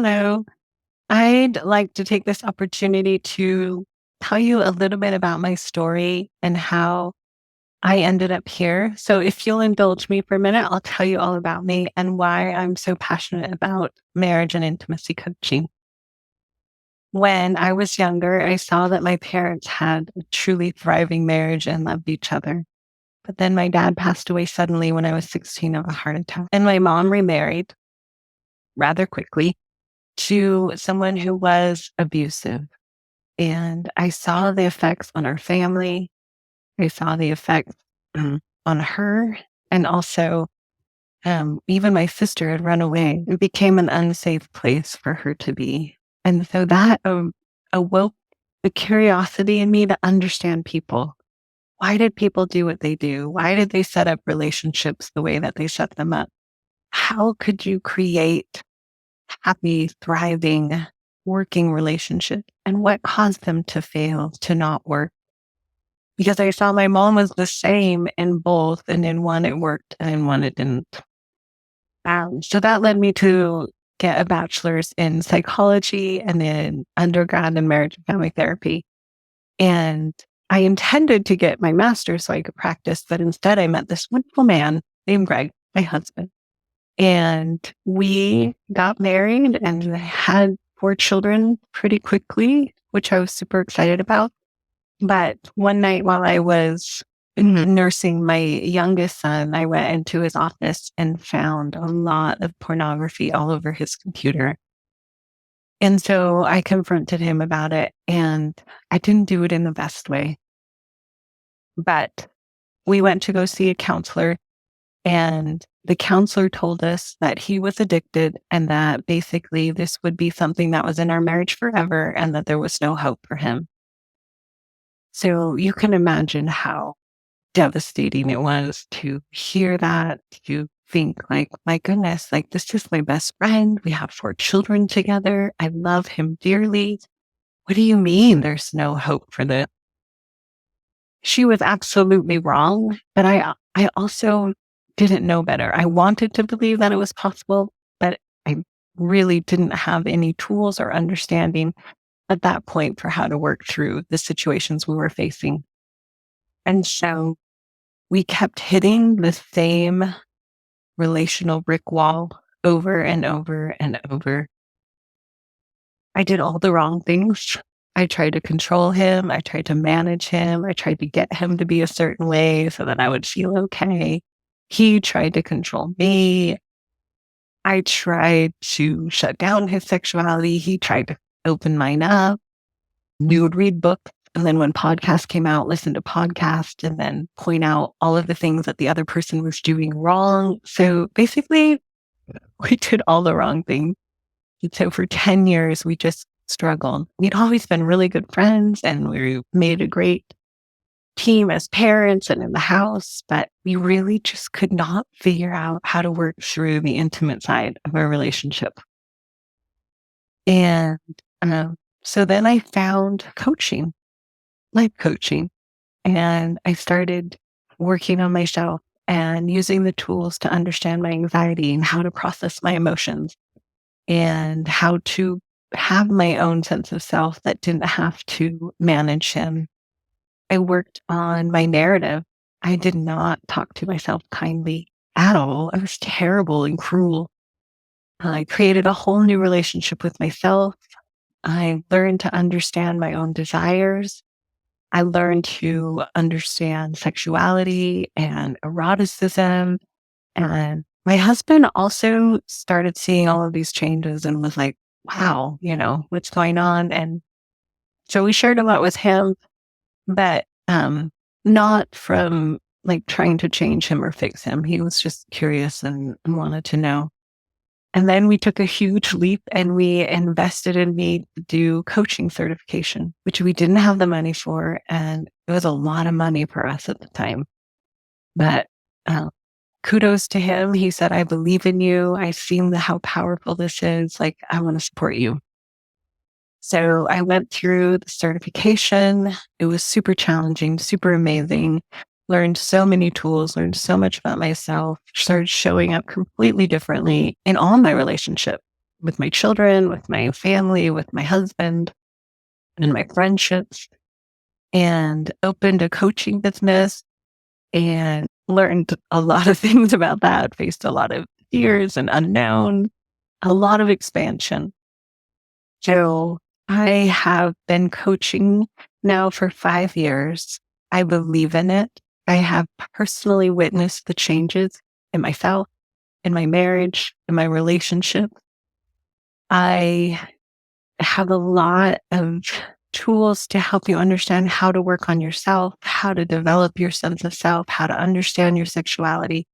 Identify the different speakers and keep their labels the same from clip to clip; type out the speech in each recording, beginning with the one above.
Speaker 1: Hello. I'd like to take this opportunity to tell you a little bit about my story and how I ended up here. So, if you'll indulge me for a minute, I'll tell you all about me and why I'm so passionate about marriage and intimacy coaching. When I was younger, I saw that my parents had a truly thriving marriage and loved each other. But then my dad passed away suddenly when I was 16 of a heart attack, and my mom remarried rather quickly to someone who was abusive. And I saw the effects on our family. I saw the effects on her. And also, even my sister had run away. It became an unsafe place for her to be. And so that awoke the curiosity in me to understand people. Why did people do what they do? Why did they set up relationships the way that they set them up? How could you create happy, thriving, working relationship, and what caused them to fail, to not work? Because I saw my mom was the same in both, and in one it worked and in one it didn't. So that led me to get a bachelor's in psychology and then undergrad in marriage and family therapy. And I intended to get my master's so I could practice, but instead I met this wonderful man named Greg, my husband. And we got married and had 4 children pretty quickly, which I was super excited about. But one night while I was nursing my youngest son, I went into his office and found a lot of pornography all over his computer. And so I confronted him about it, and I didn't do it in the best way. But we went to go see a counselor, and the counselor told us that he was addicted and that basically this would be something that was in our marriage forever and that there was no hope for him. So you can imagine how devastating it was to hear that, to think like, my goodness, like this is my best friend. We have 4 children together. I love him dearly. What do you mean there's no hope for this? She was absolutely wrong, but I also didn't know better. I wanted to believe that it was possible, but I really didn't have any tools or understanding at that point for how to work through the situations we were facing. And so we kept hitting the same relational brick wall over and over and over. I did all the wrong things. I tried to control him. I tried to manage him. I tried to get him to be a certain way so that I would feel okay. He tried to control me. I tried to shut down his sexuality. He tried to open mine up. We would read books. And then when podcasts came out, listen to podcasts and then point out all of the things that the other person was doing wrong. So basically, we did all the wrong things. And so for 10 years, we just struggled. We'd always been really good friends and we made a great team as parents and in the house, but we really just could not figure out how to work through the intimate side of our relationship. And so then I found coaching, life coaching, and I started working on myself and using the tools to understand my anxiety and how to process my emotions and how to have my own sense of self that didn't have to manage him. I worked on my narrative. I did not talk to myself kindly at all. I was terrible and cruel. I created a whole new relationship with myself. I learned to understand my own desires. I learned to understand sexuality and eroticism. And my husband also started seeing all of these changes and was like, wow, what's going on? And so we shared a lot with him, but not from like trying to change him or fix him. He was just curious and wanted to know. And then we took a huge leap and we invested in me to do coaching certification, which we didn't have the money for. And it was a lot of money for us at the time. But kudos to him. He said, I believe in you. I've seen how powerful this is. Like, I want to support you. So I went through the certification. It was super challenging, super amazing. Learned so many tools, learned so much about myself, started showing up completely differently in all my relationships. with my children, with my family, with my husband, and my friendships, and opened a coaching business and learned a lot of things about that, faced a lot of fears and unknown, a lot of expansion. So I have been coaching now for 5 years. I believe in it. I have personally witnessed the changes in myself, in my marriage, in my relationship. I have a lot of tools to help you understand how to work on yourself, how to develop your sense of self, how to understand your sexuality,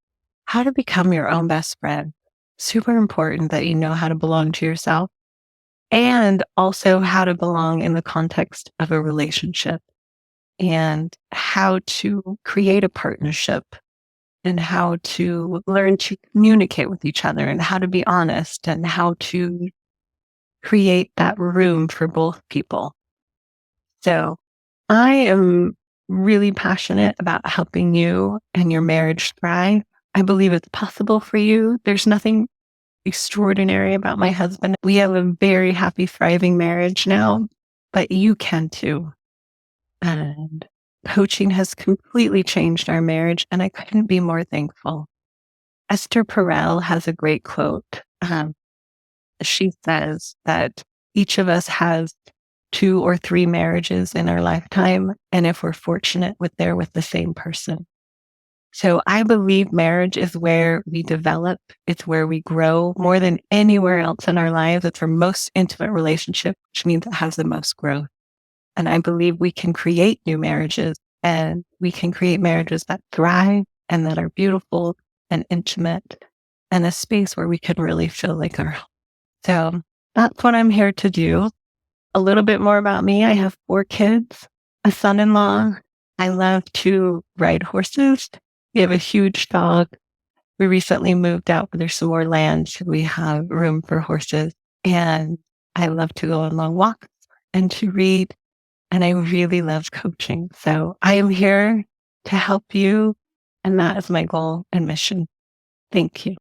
Speaker 1: how to become your own best friend. Super important that you know how to belong to yourself and also how to belong in the context of a relationship and how to create a partnership and how to learn to communicate with each other and how to be honest and how to create that room for both people. So I am really passionate about helping you and your marriage thrive. I believe it's possible for you. There's nothing extraordinary about my husband. We have a very happy, thriving marriage now, but you can too. And coaching has completely changed our marriage, and I couldn't be more thankful. Esther Perel has a great quote. She says that each of us has 2 or 3 marriages in our lifetime, and if we're fortunate, they're with the same person. So I believe marriage is where we develop. It's where we grow more than anywhere else in our lives. It's our most intimate relationship, which means it has the most growth. And I believe we can create new marriages and we can create marriages that thrive and that are beautiful and intimate and a space where we can really feel like our home. So that's what I'm here to do. A little bit more about me. I have 4 kids, a son-in-law. I love to ride horses. We have a huge dog. We recently moved out where there's some more land, so we have room for horses. And I love to go on long walks and to read. And I really love coaching. So I am here to help you. And that is my goal and mission. Thank you.